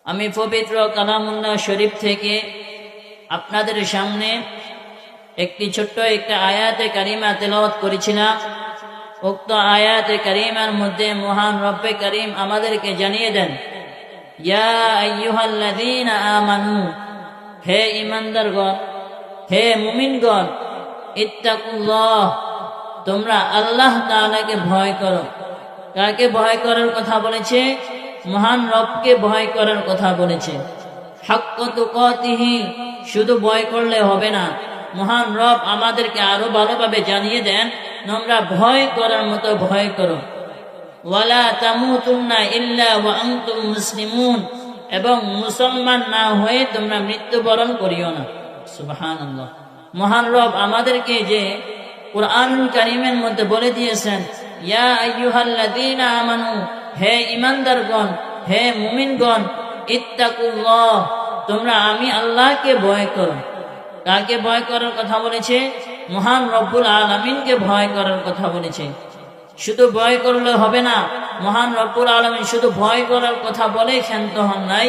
আমি পবিত্র কালামুল্লাহ শরীফ থেকে আপনাদের সামনে একটি ছোট্ট একটা আয়াতে কারিমা তেলাওয়াত করেছিলাম। উক্ত আয়াতে কারিমার মধ্যে মহান রব্বে করিম আমাদেরকে জানিয়ে দেন, ইয়া আইয়ুহাল্লাযীনা আমানু, হে ঈমানদারগণ, হে মুমিনগণ, ইত্তাকুল্লাহ, তোমরা আল্লাহ তাআলাকে ভয় করো। কাকে ভয় করার কথা বলেছে? মহান রবকে ভয় করার কথা বলেছে। হাক্কা তুকাতিহি, শুধু ভয় করলে হবে না, মহান রব আমাদেরকে আরো ভালোভাবে জানিয়ে দেন তোমরা ভয় করার মতো ভয় করো। ওয়ালা তামুতুন্না ইল্লা ওয়া আনতুম মুসলিমুন, এবং মুসলমান না হয়ে তোমরা মৃত্যুবরণ করিও না। সুবহানাল্লাহ। মহান রব আমাদেরকে যে কুরআনুল কারীমের মধ্যে বলে দিয়েছেন, ইয়া আইয়ুহাল্লাযীনা আমানু, হে ঈমানদারগণ, হে মুমিনগণ, ইত্তাকুল্লাহ, তোমরা আমি আল্লাহকে ভয় করো। কাকে ভয় করার কথা বলেছে? মহান রব্বুল আলামিনকে ভয় করার কথা বলেছে। শুধু ভয় করলে হবে না, মহান রব্বুল আলামিন শুধু ভয় করার কথা বলে ক্ষান্ত হন নাই।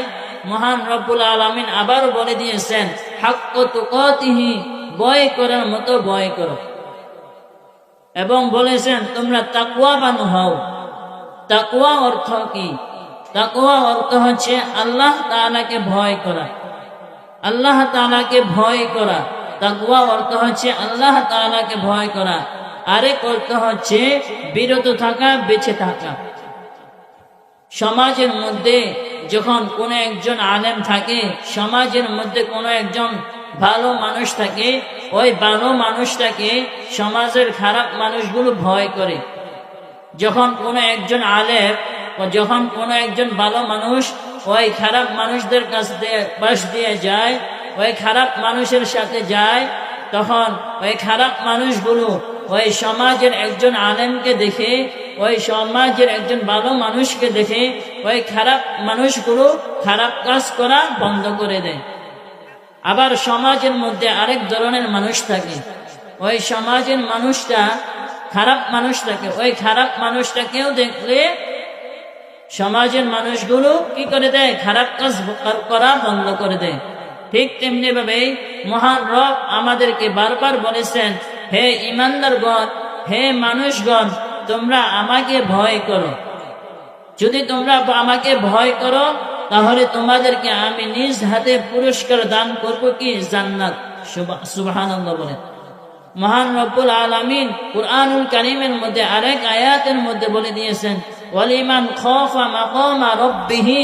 মহান রব্বুল আলামিন আবারও বলে দিয়েছেন, হাক্কা তুকাতিহি, ভয় করার মতো ভয় করো, এবং বলেছেন তোমরা তাকওয়াবান হও। তাকওয়া অর্থ কি? তাকওয়া অর্থ হচ্ছে আল্লাহ তাআলাকে ভয় করা। আল্লাহ তাআলাকে ভয় করা, তাকওয়া অর্থ হচ্ছে আল্লাহ তাআলাকে ভয় করা। আরেক অর্থ হচ্ছে বিরত থাকা, বেঁচে থাকা। সমাজের মধ্যে যখন কোনো একজন আলেম থাকে, সমাজের মধ্যে কোনো একজন ভালো মানুষ থাকে, ওই ভালো মানুষটাকে সমাজের খারাপ মানুষগুলো ভয় করে। যখন কোনো একজন আলেম, যখন কোনো একজন ভালো মানুষ ওই খারাপ মানুষদের পাশ দিয়ে যায়, ওই খারাপ মানুষের সাথে যায়, তখন ওই খারাপ মানুষগুলো ওই সমাজের একজন আলেমকে দেখে, ওই সমাজের একজন ভালো মানুষকে দেখে ওই খারাপ মানুষগুলো খারাপ কাজ করা বন্ধ করে দেয়। আবার সমাজের মধ্যে আরেক ধরনের মানুষ থাকে, ওই সমাজের মানুষটা খারাপ মানুষ থাকে, ওই খারাপ মানুষটাকেও দেখলে সমাজের মানুষগুলো কি করে দেয়? খারাপ কাজ করা বন্ধ করে দেয়। ঠিক তেমনি ভাবে মহান রব আমাদেরকে বারবার বলেছেন, হে ঈমানদারগণ, হে মানুষগণ, তোমরা আমাকে ভয় করো। যদি তোমরা আমাকে ভয় করো, তাহলে তোমাদেরকে আমি নিজ হাতে পুরস্কার দান করব, কি? জান্নাত। সুবহানাল্লাহ বলেন। মহান রব্বুল আলামিন কুরআনুল কারীমের মধ্যে আরেক আয়াতের মধ্যে বলে দিয়েছেন, ওয়ালিমান খাফা মাকামা রাব্বিহি